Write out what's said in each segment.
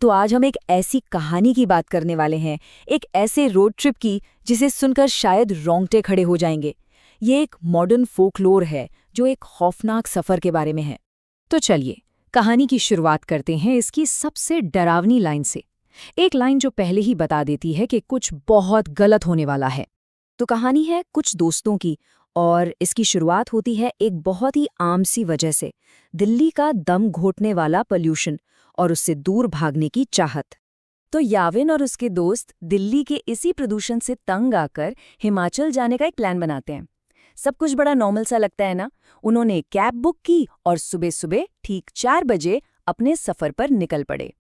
तो आज हम एक ऐसी कहानी की बात करने वाले हैं, एक ऐसे रोड ट्रिप की जिसे सुनकर शायद रोंगटे खड़े हो जाएंगे। ये एक मॉडर्न फोकलोर है जो एक खौफनाक सफर के बारे में है। तो चलिए कहानी की शुरुआत करते हैं इसकी सबसे डरावनी लाइन से। एक लाइन जो पहले ही बता देती है कि कुछ बहुत गलत होने वाला है। तो कहानी है कुछ दोस्तों की, और इसकी शुरुआत होती है एक बहुत ही आम सी वजह से, दिल्ली का दम घोटने वाला पोल्यूशन और उससे दूर भागने की चाहत। तो याविन और उसके दोस्त दिल्ली के इसी प्रदूषण से तंग आकर हिमाचल जाने का एक प्लान बनाते हैं। सब कुछ बड़ा नॉर्मल सा लगता है ना। उन्होंने कैब बुक की और सुबह सुबह ठीक 4 बजे अपने सफर पर निकल पड़े।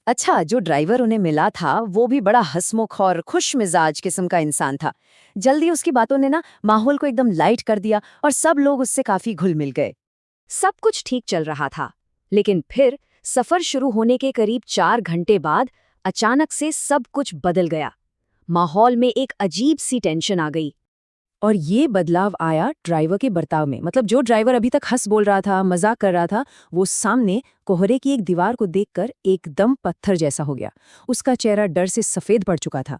अच्छा, जो ड्राइवर उन्हें मिला था वो भी बड़ा हंसमुख और खुश मिजाज किस्म का इंसान था। जल्दी उसकी बातों ने ना माहौल को एकदम लाइट कर दिया और सब लोग उससे काफी घुल मिल गए। सब कुछ ठीक चल रहा था, लेकिन फिर सफर शुरू होने के करीब 4 घंटे बाद अचानक से सब कुछ बदल गया। माहौल में एक अजीब सी टेंशन आ गई। और ये बदलाव आया ड्राइवर के बर्ताव में। मतलब जो ड्राइवर अभी तक हंस बोल रहा था, मजाक कर रहा था, वो सामने कोहरे की एक दीवार को देखकर एकदम पत्थर जैसा हो गया। उसका चेहरा डर से सफेद पड़ चुका था।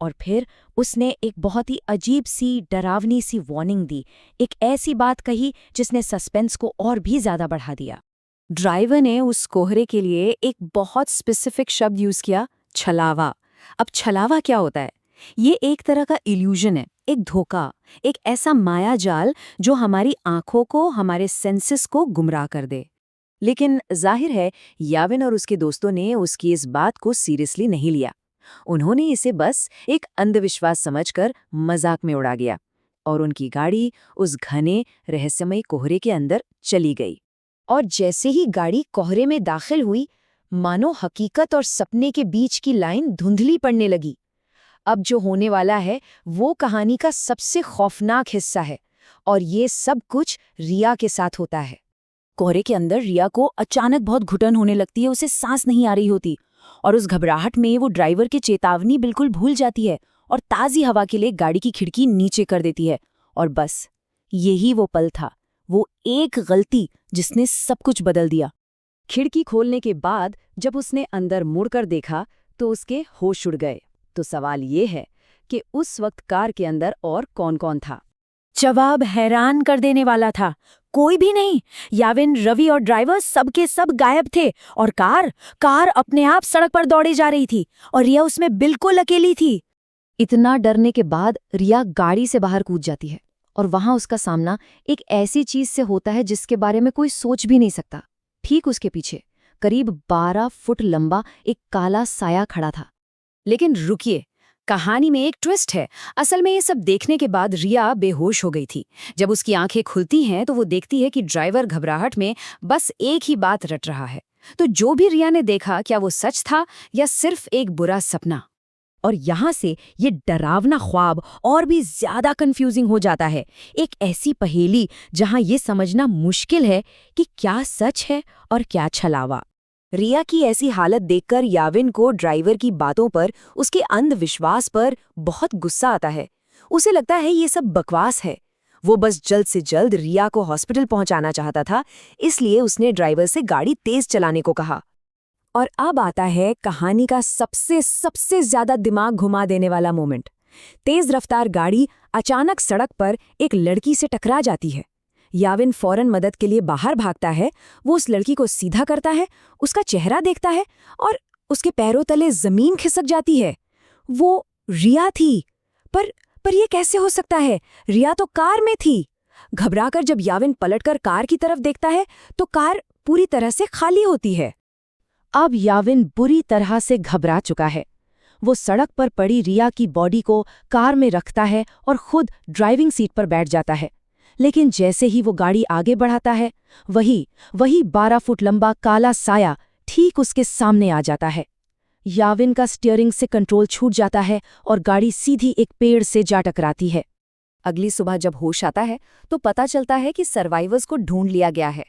और फिर उसने एक बहुत ही अजीब सी, डरावनी सी वार्निंग दी। एक ऐसी बात कही जिसने सस्पेंस को और भी ज्यादा बढ़ा दिया। ड्राइवर ने उस कोहरे के लिए एक बहुत स्पेसिफिक शब्द यूज किया, छलावा। अब छलावा क्या होता है? ये एक तरह का इल्यूजन है, एक धोखा, एक ऐसा माया जाल जो हमारी आंखों को, हमारे सेंसेस को गुमराह कर दे। लेकिन जाहिर है याविन और उसके दोस्तों ने उसकी इस बात को सीरियसली नहीं लिया। उन्होंने इसे बस एक अंधविश्वास समझकर मजाक में उड़ा गया और उनकी गाड़ी उस घने रहस्यमय कोहरे के अंदर चली गई। और जैसे ही गाड़ी कोहरे में दाखिल हुई, मानो हकीकत और सपने के बीच की लाइन धुंधली पड़ने लगी। अब जो होने वाला है वो कहानी का सबसे खौफनाक हिस्सा है, और ये सब कुछ रिया के साथ होता है। कोहरे के अंदर रिया को अचानक बहुत घुटन होने लगती है, उसे सांस नहीं आ रही होती, और उस घबराहट में वो ड्राइवर की चेतावनी बिल्कुल भूल जाती है और ताज़ी हवा के लिए गाड़ी की खिड़की नीचे कर देती है। और बस यही वो पल था, वो एक गलती जिसने सब कुछ बदल दिया। खिड़की खोलने के बाद जब उसने अंदर मुड़कर देखा तो उसके होश उड़ गए। तो सवाल ये है कि उस वक्त कार के अंदर और कौन-कौन था? जवाब हैरान कर देने वाला था। कोई भी नहीं। याविन, रवि और ड्राइवर सबके सब गायब थे, और कार अपने आप सड़क पर दौड़ी जा रही थी, और रिया उसमें बिल्कुल अकेली थी। इतना डरने के बाद रिया गाड़ी से बाहर कूद जाती है, और वहां उसका सामना एक ऐसी चीज से होता है जिसके बारे में कोई सोच भी नहीं सकता। ठीक उसके पीछे करीब 12 फुट लंबा एक काला साया खड़ा था। लेकिन रुकिए, कहानी में एक ट्विस्ट है। असल में ये सब देखने के बाद रिया बेहोश हो गई थी। जब उसकी आंखें खुलती हैं तो वो देखती है कि ड्राइवर घबराहट में बस एक ही बात रट रहा है। तो जो भी रिया ने देखा, क्या वो सच था या सिर्फ एक बुरा सपना? और यहाँ से ये डरावना ख्वाब और भी ज्यादा कंफ्यूजिंग हो जाता है। एक ऐसी पहेली जहाँ ये समझना मुश्किल है कि क्या सच है और क्या छलावा। रिया की ऐसी हालत देखकर याविन को ड्राइवर की बातों पर, उसके अंधविश्वास पर बहुत गुस्सा आता है। उसे लगता है ये सब बकवास है। वो बस जल्द से जल्द रिया को हॉस्पिटल पहुंचाना चाहता था, इसलिए उसने ड्राइवर से गाड़ी तेज चलाने को कहा। और अब आता है कहानी का सबसे ज्यादा दिमाग घुमा देने वाला मोमेंट। तेज रफ्तार गाड़ी अचानक सड़क पर एक लड़की से टकरा जाती है। याविन फौरन मदद के लिए बाहर भागता है। वो उस लड़की को सीधा करता है, उसका चेहरा देखता है, और उसके पैरों तले जमीन खिसक जाती है। वो रिया थी। पर ये कैसे हो सकता है? रिया तो कार में थी। घबराकर जब याविन पलटकर कार की तरफ देखता है तो कार पूरी तरह से खाली होती है। अब याविन बुरी तरह से घबरा चुका है। वो सड़क पर पड़ी रिया की बॉडी को कार में रखता है और खुद ड्राइविंग सीट पर बैठ जाता है। लेकिन जैसे ही वो गाड़ी आगे बढ़ाता है, वही 12 फुट लंबा काला साया ठीक उसके सामने आ जाता है। याविन का स्टीयरिंग से कंट्रोल छूट जाता है और गाड़ी सीधी एक पेड़ से जा टकराती है। अगली सुबह जब होश आता है तो पता चलता है कि सर्वाइवर्स को ढूंढ लिया गया है।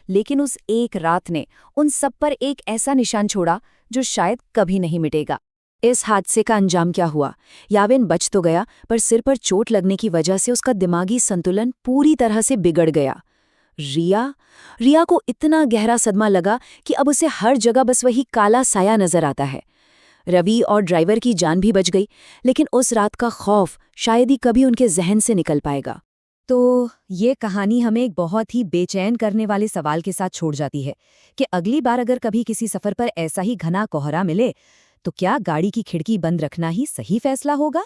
लेकिन उस एक रात ने उन सब पर एक ऐसा निशान छोड़ा जो शायद कभी नहीं मिटेगा। इस हादसे का अंजाम क्या हुआ? याविन बच तो गया, पर सिर पर चोट लगने की वजह से उसका दिमागी संतुलन पूरी तरह से बिगड़ गया। रिया रिया को इतना गहरा सदमा लगा कि अब उसे हर जगह बस वही काला साया नजर आता है। रवि और ड्राइवर की जान भी बच गई, लेकिन उस रात का खौफ शायद ही कभी उनके जहन से निकल पाएगा। तो ये कहानी हमें एक बहुत ही बेचैन करने वाले सवाल के साथ छोड़ जाती है कि अगली बार अगर कभी किसी सफर पर ऐसा ही घना कोहरा मिले तो क्या गाड़ी की खिड़की बंद रखना ही सही फैसला होगा।